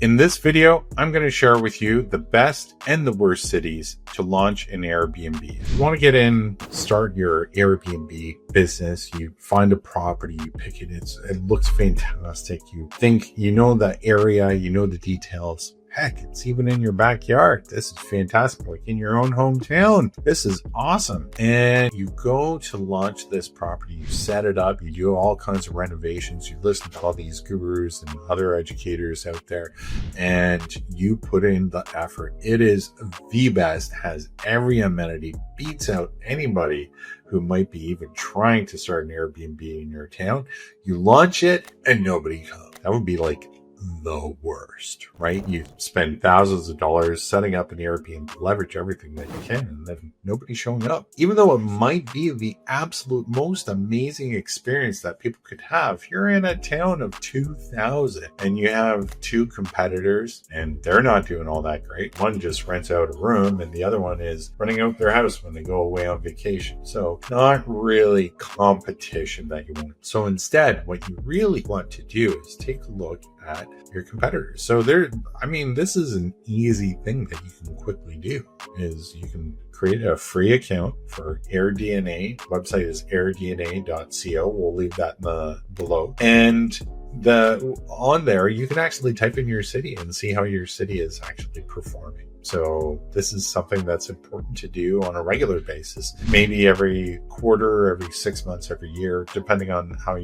In this video, I'm going to share with you the best and the worst cities to launch an Airbnb. If you want to get in, start your Airbnb business, you find a property, you pick it, it looks fantastic. You think you know the area, you know the details. Heck, it's even in your backyard. This is fantastic. Like in your own hometown. This is awesome. And you go to launch this property, you set it up, you do all kinds of renovations, you listen to all these gurus and other educators out there, and you put in the effort. It is the best, has every amenity, beats out anybody who might be even trying to start an Airbnb in your town. You launch it and nobody comes. That would be like the worst, right? You spend thousands of dollars setting up an Airbnb, leverage everything that you can, and then nobody's showing up. Even though it might be the absolute most amazing experience that people could have. You're in a town of 2,000 and you have two competitors and they're not doing all that great. One just rents out a room and the other one is renting out their house when they go away on vacation. So not really competition that you want. So instead, what you really want to do is take a look at your competitors. So this is an easy thing that you can quickly do, is you can create a free account for AirDNA. The website is airdna.co. We'll leave that below. And on there, you can actually type in your city and see how your city is actually performing. So this is something that's important to do on a regular basis, maybe every quarter, every 6 months, every year, depending on how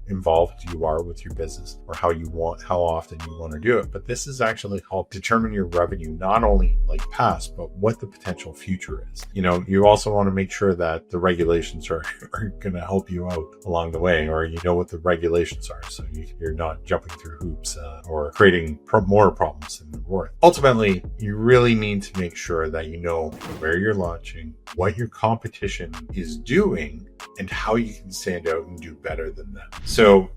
involved you are with your business or how often you want to do it. But this is actually help determine your revenue, not only like past, but what the potential future is. You also want to make sure that the regulations are going to help you out along the way, or you know what the regulations are, so you're not jumping through hoops or creating more problems than they're worth. Ultimately, you really need to make sure that you know where you're launching, what your competition is doing, and how you can stand out and do better than them. So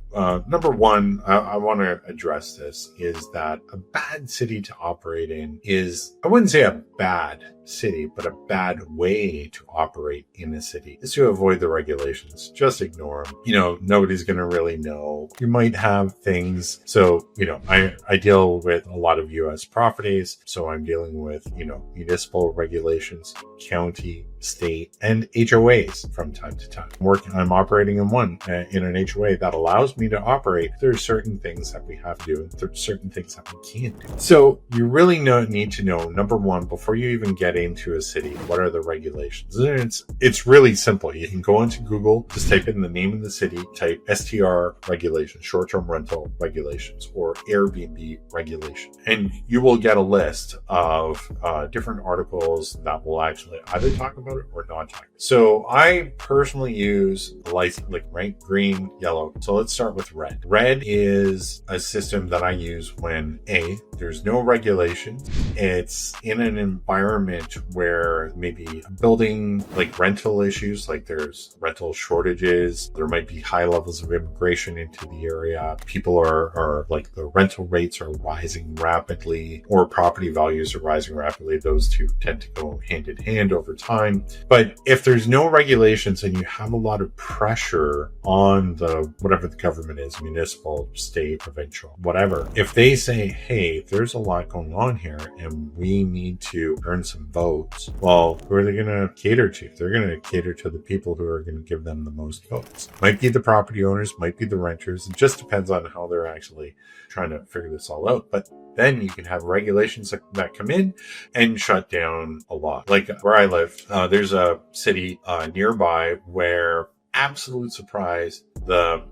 number one, I want to address this, is that a bad city to operate in is, I wouldn't say a bad city, but a bad way to operate in a city is to avoid the regulations. Just ignore them. Nobody's going to really know. You might have things. So, I deal with a lot of U.S. properties. So I'm dealing with, municipal regulations, county, state, and HOAs from time to time. I'm operating in an HOA that allows me to operate. There's certain things that we have to do, and there's certain things that we can't do. So you really need to know, number one, before you even get into a city, what are the regulations? And it's really simple. You can go into Google, just type in the name of the city, type STR regulations, short-term rental regulations, or Airbnb regulations, and you will get a list of different articles that will actually either talk about it or not talk. So I personally use a license like green, yellow. So let's start with red. Red is a system that I use when there's no regulations. It's in an environment where maybe building like rental issues, like there's rental shortages, there might be high levels of immigration into the area. People are like, the rental rates are rising rapidly, or property values are rising rapidly. Those two tend to go hand in hand over time. But if there's no regulations and you have a lot of pressure on whatever the government is, municipal, state, provincial, whatever, if they say, hey, there's a lot going on here and we need to earn some votes, well, who are they going to cater to? They're going to cater to the people who are going to give them the most votes. Might be the property owners, might be the renters. It just depends on how they're actually trying to figure this all out. But then you can have regulations that come in and shut down a lot. Like where I live, there's a city nearby where, absolute surprise,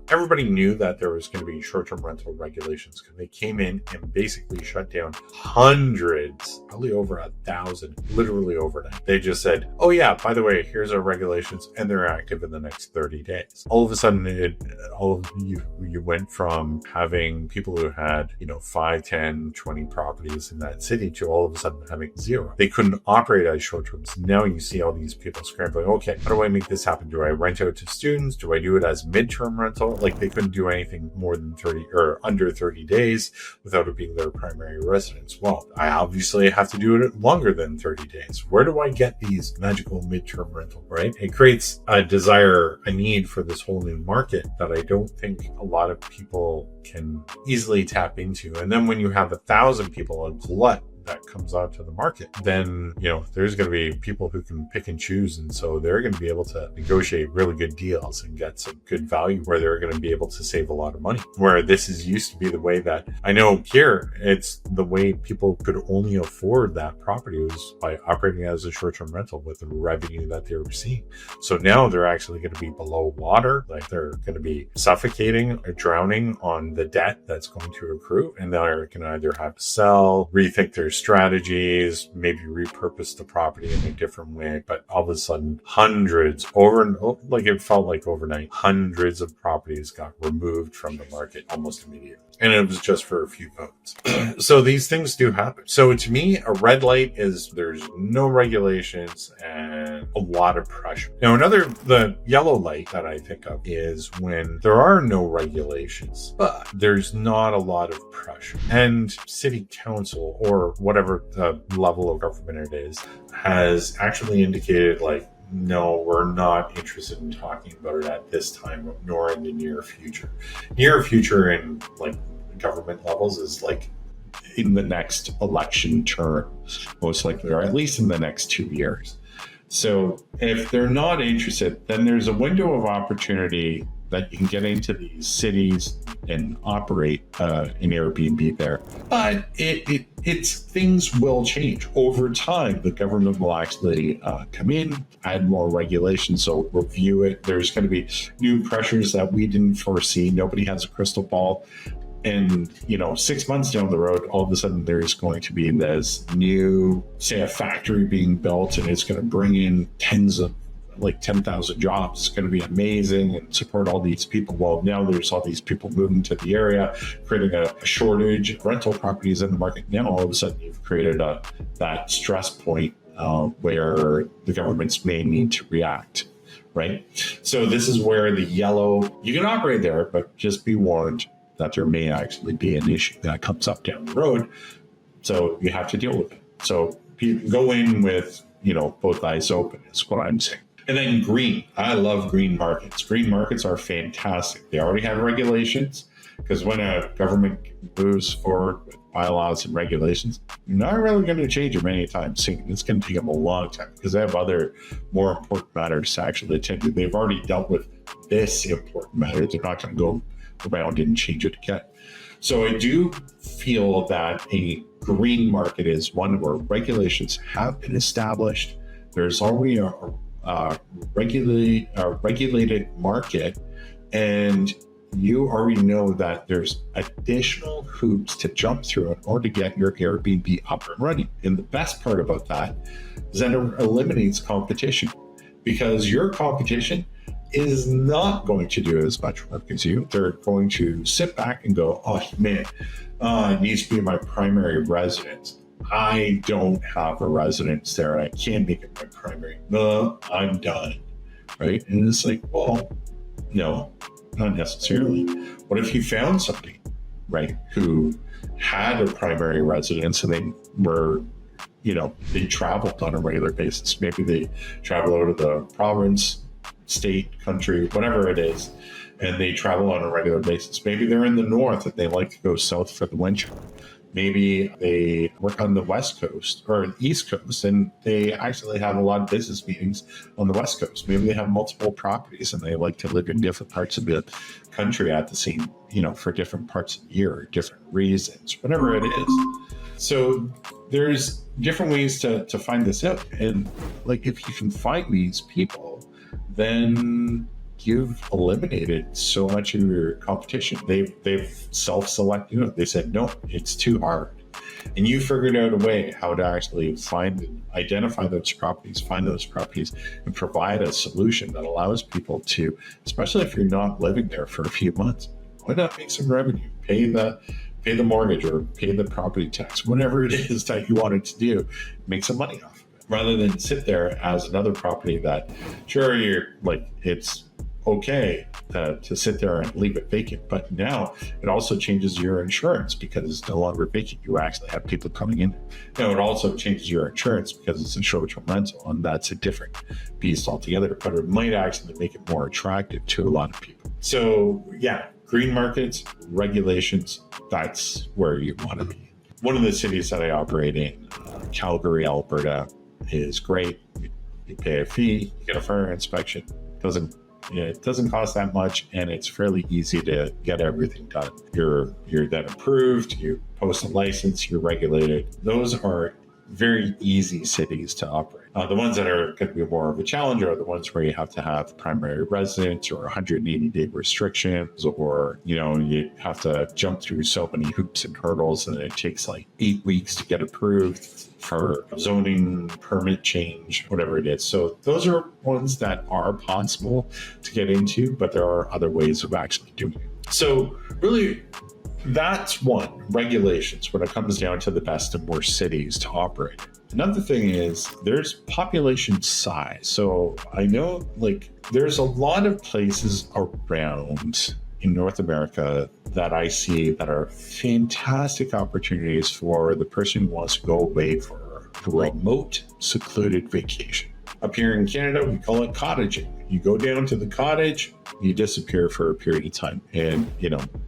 everybody knew that there was going to be short-term rental regulations, because they came in and basically shut down hundreds, probably over 1,000, literally overnight. They just said, oh yeah, by the way, here's our regulations, and they're active in the next 30 days. All of a sudden, you went from having people who had 5, 10, 20 properties in that city to all of a sudden having 0. They couldn't operate as short-terms. Now you see all these people scrambling, okay, how do I make this happen? Do I rent out to students? Do I do it as midterm short-term rental. Like they couldn't do anything more than 30 or under 30 days without it being their primary residence. Well, I obviously have to do it longer than 30 days. Where do I get these magical midterm rental, right? It creates a desire, a need for this whole new market that I don't think a lot of people can easily tap into. And then when you have 1,000 people, a glut that comes out to the market, then, there's going to be people who can pick and choose. And so they're going to be able to negotiate really good deals and get some good value where they're going to be able to save a lot of money. Where this is used to be the way that I know here, it's the way people could only afford that property was by operating as a short-term rental with the revenue that they were seeing. So now they're actually going to be below water, like they're going to be suffocating or drowning on the debt that's going to accrue. And they're going to either have to sell, rethink their strategies, maybe repurpose the property in a different way. But all of a sudden, it felt like overnight, hundreds of properties got removed from the market almost immediately. And it was just for a few votes. So these things do happen. So to me, a red light is there's no regulations and a lot of pressure. Now, the yellow light that I think of is when there are no regulations, but there's not a lot of pressure. And city council or whatever the level of government it is has actually indicated no, we're not interested in talking about it at this time, nor in the near future. Near future in government levels is in the next election term, most likely, or at least in the next 2 years. So if they're not interested, then there's a window of opportunity that you can get into these cities and operate an Airbnb there. But it's things will change over time. The government will actually come in, add more regulations, so review it. There's going to be new pressures that we didn't foresee. Nobody has a crystal ball. And, 6 months down the road, all of a sudden there's going to be this new, say, a factory being built, and it's going to bring in 10,000 jobs. It's going to be amazing and support all these people. Well, now there's all these people moving to the area, creating a shortage of rental properties in the market. Now all of a sudden you've created that stress point where the governments may need to react, right? So this is where the yellow, you can operate there, but just be warned that there may actually be an issue that comes up down the road. So you have to deal with it. So go in with, both eyes open is what I'm saying. And then green. I love green markets. Green markets are fantastic. They already have regulations, because when a government moves forward with bylaws and regulations, you're not really going to change them anytime soon. It's going to take them a long time because they have other more important matters to actually attend to. They've already dealt with this important matter. They're not going to go around and change it again. So I do feel that a green market is one where regulations have been established. There's already a regulated market, and you already know that there's additional hoops to jump through in order to get your Airbnb up and running. And the best part about that is that it eliminates competition, because your competition is not going to do as much work as you. They're going to sit back and go, oh man, it needs to be my primary residence. I don't have a residence there. I can't make it my primary. No, I'm done. Right? And it's well, no, not necessarily. What if you found somebody, right, who had a primary residence and they were, they traveled on a regular basis. Maybe they travel out of the province, state, country, whatever it is, and they travel on a regular basis. Maybe they're in the north and they like to go south for the winter. Maybe they work on the West Coast or the East Coast, and they actually have a lot of business meetings on the West Coast. Maybe they have multiple properties and they like to live in different parts of the country at the same, for different parts of the year, or different reasons, whatever it is. So there's different ways to find this out. And if you can find these people, then you've eliminated so much of your competition. They've self-selected. They said, no, it's too hard. And you figured out a way how to actually find and identify those properties, find those properties, and provide a solution that allows people to, especially if you're not living there for a few months, why not make some revenue? Pay the mortgage or pay the property tax, whatever it is that you wanted to do, make some money off of it, rather than sit there as another property that, sure, you're it's okay to sit there and leave it vacant. But now it also changes your insurance because it's no longer vacant. You actually have people coming in. Now it also changes your insurance because it's a short-term rental, and that's a different beast altogether. But it might actually make it more attractive to a lot of people. So yeah, green markets, regulations, that's where you want to be. One of the cities that I operate in, Calgary, Alberta, is great. You pay a fee, you get a fire inspection. It doesn't cost that much, and it's fairly easy to get everything done. You're then approved, you post a license, you're regulated. Those are very easy cities to operate. The ones that are going to be more of a challenge are the ones where you have to have primary residence or 180-day restrictions, or you have to jump through so many hoops and hurdles, and it takes like 8 weeks to get approved for zoning, permit change, whatever it is. So those are ones that are possible to get into, but there are other ways of actually doing it. So really, that's one, regulations, when it comes down to the best and worst cities to operate. Another thing is there's population size. So I know there's a lot of places around in North America that I see that are fantastic opportunities for the person who wants to go away for a remote, secluded vacation. Up here in Canada, we call it cottaging. You go down to the cottage, you disappear for a period of time. And,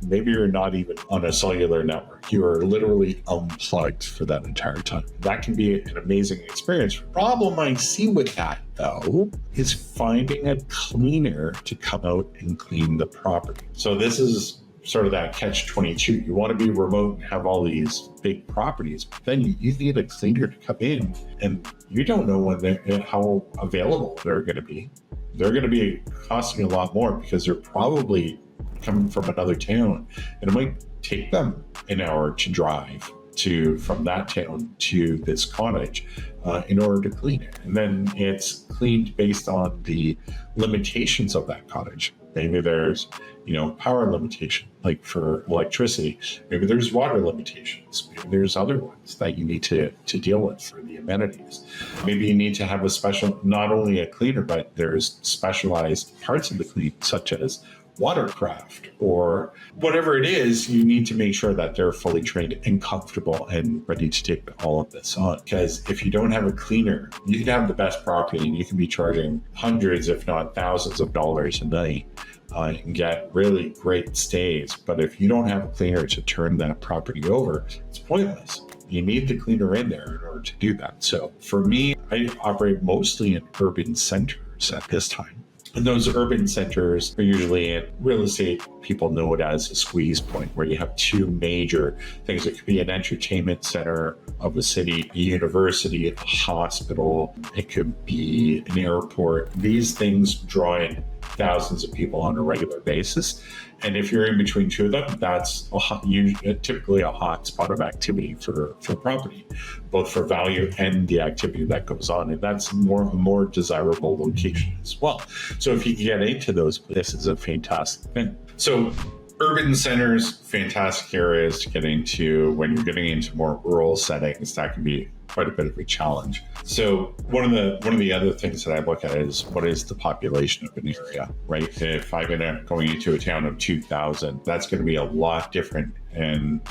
maybe you're not even on a cellular network. You are literally unplugged for that entire time. That can be an amazing experience. The problem I see with that, though, is finding a cleaner to come out and clean the property. So this is sort of that catch-22. You want to be remote and have all these big properties, but then you need a cleaner to come in, and you don't know how available they're going to be. They're going to be costing a lot more because they're probably coming from another town, and it might take them an hour to drive from that town to this cottage in order to clean it. And then it's cleaned based on the limitations of that cottage. Maybe there's, power limitation, like for electricity. Maybe there's water limitations. Maybe there's other ones that you need to deal with for the amenities. Maybe you need to have a special, not only a cleaner, but there's specialized parts of the clean, such as watercraft or whatever it is. You need to make sure that they're fully trained and comfortable and ready to take all of this on. Because if you don't have a cleaner, you can have the best property and you can be charging hundreds, if not thousands of dollars a night and get really great stays. But if you don't have a cleaner to turn that property over, it's pointless. You need the cleaner in there in order to do that. So for me, I operate mostly in urban centers at this time. And those urban centers are usually in real estate. People know it as a squeeze point, where you have two major things. It could be an entertainment center of a city, a university, a hospital. It could be an airport. These things draw in thousands of people on a regular basis. And if you're in between two of them, that's typically a hot spot of activity for property, both for value and the activity that goes on. And that's a more desirable location as well. So if you can get into those, this is a fantastic thing. So urban centers, fantastic areas to get into. When you're getting into more rural settings, that can be quite a bit of a challenge. So one of the other things that I look at is, what is the population of an area, right? If I'm going into a town of 2,000, that's going to be a lot different and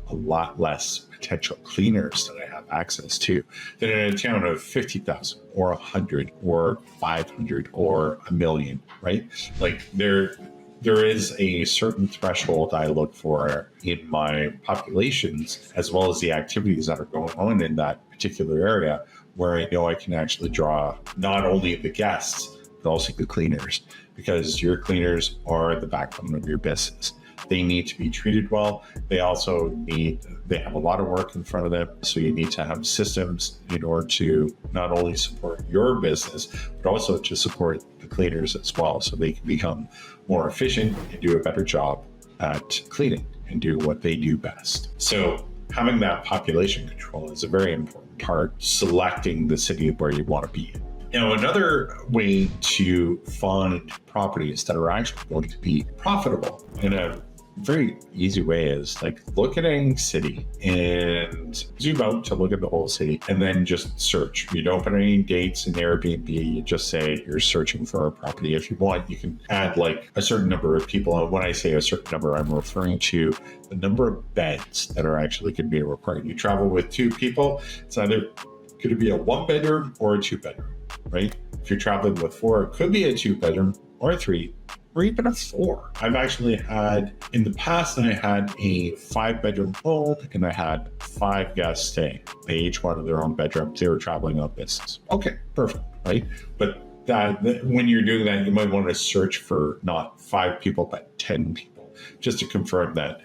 a lot less potential cleaners that I have access to than in a town of 50,000 or 100 or 500 or a million, right? Like there is a certain threshold I look for in my populations, as well as the activities that are going on in that particular area, where I know I can actually draw not only the guests, but also the cleaners, because your cleaners are the backbone of your business. They need to be treated well. They have a lot of work in front of them. So you need to have systems in order to not only support your business, but also to support the cleaners as well, so they can become more efficient and do a better job at cleaning and do what they do best. So having that population control is a very important part, selecting the city where you want to be in. Now, another way to find properties that are actually going to be profitable in a very easy way is like look at any city and zoom out to look at the whole city and then just search. You don't put any dates in Airbnb. You just say you're searching for a property. If you want, you can add like a certain number of people. And when I say a certain number, I'm referring to the number of beds that are actually going to be required. You travel with 2 people, it's either going to be a 1-bedroom or a 2-bedroom, right? If you're traveling with 4, it could be a 2-bedroom or a 3, or even a 4. I've actually had, in the past, I had a 5-bedroom home and I had 5 guests staying. They each wanted their own bedroom. They were traveling on business. Okay, perfect, right? But that when you're doing that, you might want to search for not 5 people, but 10 people, just to confirm that,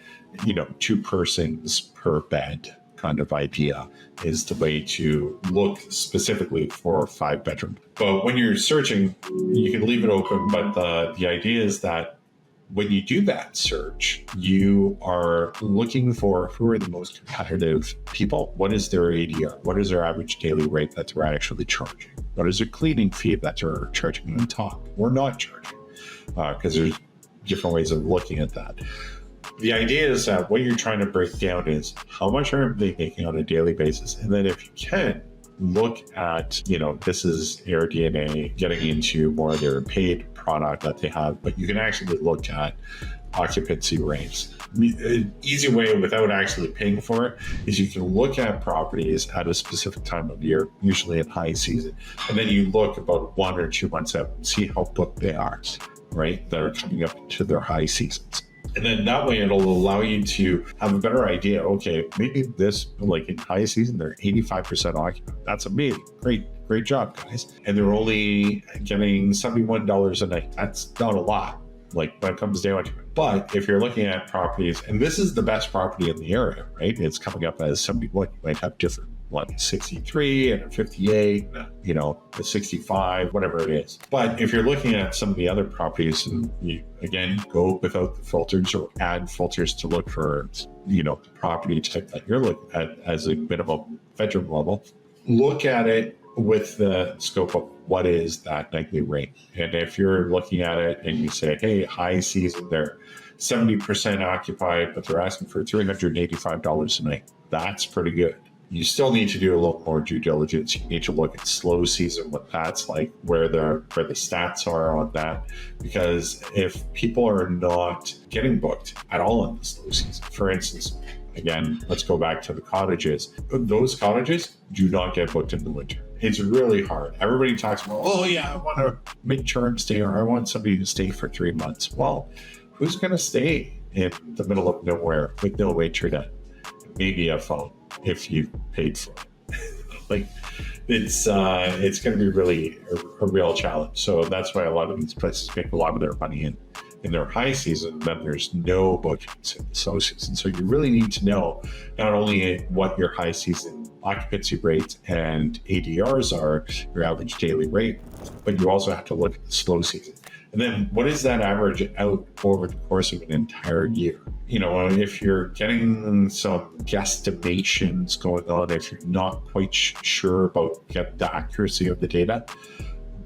2 persons per bed kind of idea is the way to look specifically for 5-bedroom. But when you're searching, you can leave it open. But the idea is that when you do that search, you are looking for who are the most competitive people. What is their ADR? What is their average daily rate that they're actually charging? What is their cleaning fee that they're charging on top or not charging? Because there's different ways of looking at that. The idea is that what you're trying to break down is how much are they making on a daily basis. And then if you can, look at, this is AirDNA getting into more of their paid product that they have, but you can actually look at occupancy rates. An easy way without actually paying for it is you can look at properties at a specific time of year, usually in high season, and then you look about 1 or 2 months out and see how booked they are, right? That are coming up to their high seasons. And then that way it'll allow you to have a better idea. Okay, maybe this, like in high season, they're 85% occupied. That's amazing. Great job, guys. And they're only getting $71 a night. That's not a lot, like when it comes down to it. But if you're looking at properties, and this is the best property in the area, right? It's coming up as 71. You might have different, 63 and a 58, a 65, whatever it is. But if you're looking at some of the other properties, and you, again, go without the filters or add filters to look for, the property type that you're looking at as a minimum bedroom level, look at it with the scope of what is that nightly rate. And if you're looking at it and you say, hey, high season, they're 70% occupied, but they're asking for $385 a night, that's pretty good. You still need to do a little more due diligence. You need to look at slow season, what that's like, where the stats are on that. Because if people are not getting booked at all in the slow season, for instance, again, let's go back to the cottages. Those cottages do not get booked in the winter. It's really hard. Everybody talks about, oh yeah, I want a midterm stay, or I want somebody to stay for 3 months. Well, who's going to stay in the middle of nowhere with no internet? Maybe a phone if you paid for it. It's going to be really a real challenge. So that's why a lot of these places make a lot of their money in their high season. Then there's no bookings in the slow season. So you really need to know not only what your high season occupancy rates and ADRs are, your average daily rate, but you also have to look at the slow season. And then what is that average out over the course of an entire year? If you're getting some guesstimations going on, if you're not quite sure about the accuracy of the data,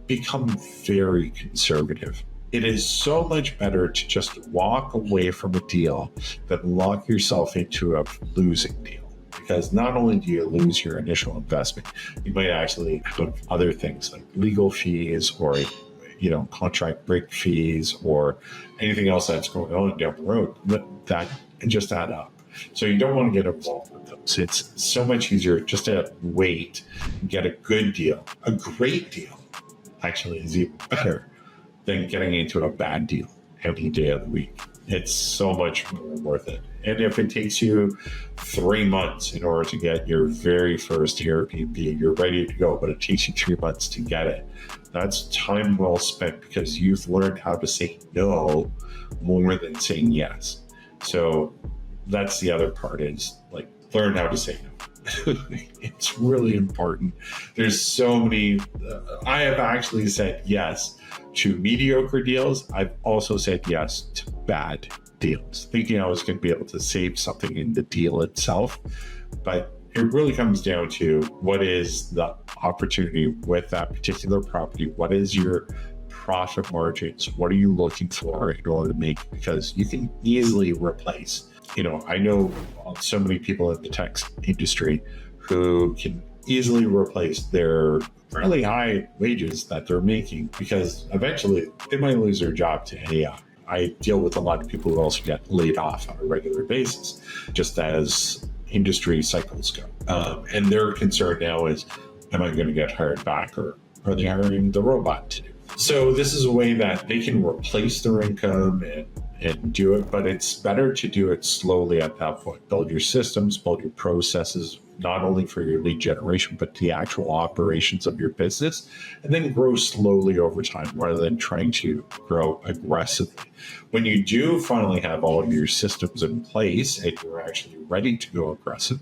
become very conservative. It is so much better to just walk away from a deal than lock yourself into a losing deal. Because not only do you lose your initial investment, you might actually have other things like legal fees or contract break fees or anything else that's going on down the road that just add up. So you don't want to get involved with those. It's so much easier just to wait and get a good deal. A great deal actually is even better than getting into a bad deal every day of the week. It's so much more worth it. And if it takes you 3 months in order to get your very first Airbnb, you're ready to go, but it takes you 3 months to get it, that's time well spent because you've learned how to say no more than saying yes. So that's the other part is learn how to say no. It's really important. There's so many, I have actually said yes to mediocre deals. I've also said yes to bad deals, thinking I was going to be able to save something in the deal itself. But it really comes down to what is the opportunity with that particular property? What is your profit margins? What are you looking for in order to make? Because you can easily replace, I know so many people in the tech industry who can easily replace their fairly high wages that they're making, because eventually they might lose their job to AI. I deal with a lot of people who also get laid off on a regular basis, just as industry cycles go. And their concern now is, am I going to get hired back, or are they hiring the robot to do it? So this is a way that they can replace their income and do it, but it's better to do it slowly at that point. Build your systems, build your processes, not only for your lead generation, but the actual operations of your business, and then grow slowly over time rather than trying to grow aggressively. When you do finally have all of your systems in place and you're actually ready to go aggressive,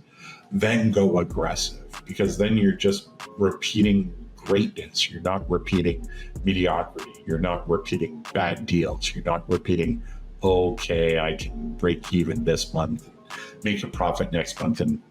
then go aggressive, because then you're just repeating greatness. You're not repeating mediocrity. You're not repeating bad deals. You're not repeating, okay, I can break even this month, make a profit next month, and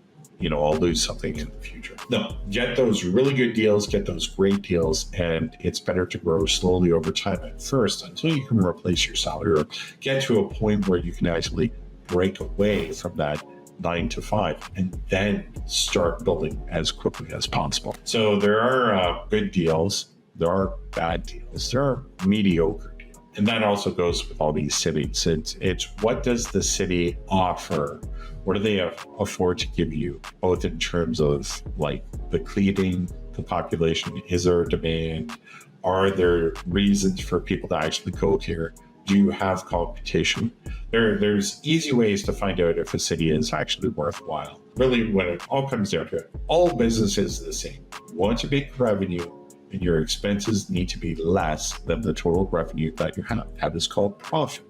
I'll lose something in the future. No, get those really good deals, get those great deals, and it's better to grow slowly over time at first until you can replace your salary or get to a point where you can actually break away from that 9 to 5 and then start building as quickly as possible. So there are good deals, there are bad deals, there are mediocre deals. And that also goes with all these cities. It's what does the city offer? What do they afford to give you, both in terms of like the cleaning, the population? Is there a demand? Are there reasons for people to actually go here? Do you have competition? There's easy ways to find out if a city is actually worthwhile. Really, when it all comes down to it, all business is the same. You want to make revenue, and your expenses need to be less than the total revenue that you have. That is called profit.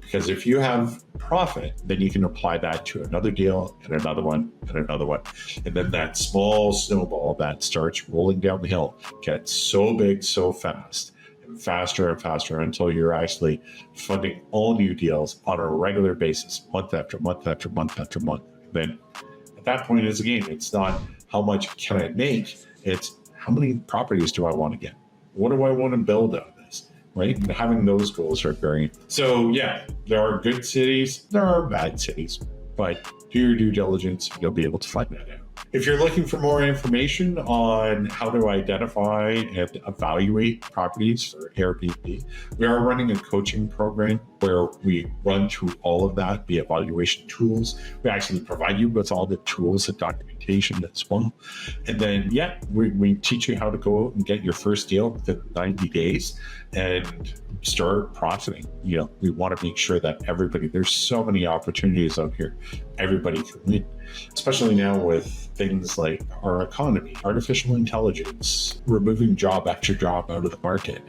Because if you have profit, then you can apply that to another deal and another one and another one. And then that small snowball that starts rolling down the hill gets so big so fast, and faster and faster, until you're actually funding all new deals on a regular basis, month after month after month after month. Then at that point, it's a game. It's not how much can I make, it's how many properties do I want to get? What do I want to build out of this, right? And having those goals are very... So yeah, there are good cities, there are bad cities, but do your due diligence, you'll be able to find that out. If you're looking for more information on how to identify and evaluate properties for Airbnb, we are running a coaching program where we run through all of that, the evaluation tools. We actually provide you with all the tools and documentation as well. And then, we teach you how to go out and get your first deal within 90 days and start profiting. We want to make sure that there's so many opportunities out here. Everybody can win, especially now with things like our economy, artificial intelligence, removing job after job out of the market,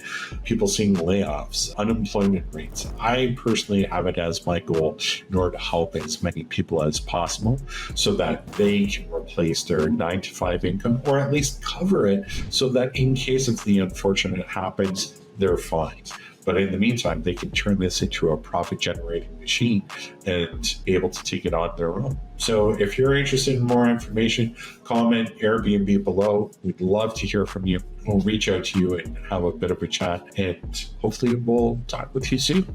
people seeing layoffs, unemployment rates. I personally have it as my goal in order to help as many people as possible so that they can replace their 9 to 5 income, or at least cover it, so that in case of the unfortunate happens, they're fine. But in the meantime, they can turn this into a profit-generating machine and be able to take it on their own. So if you're interested in more information, comment Airbnb below. We'd love to hear from you. We'll reach out to you and have a bit of a chat, and hopefully we'll talk with you soon.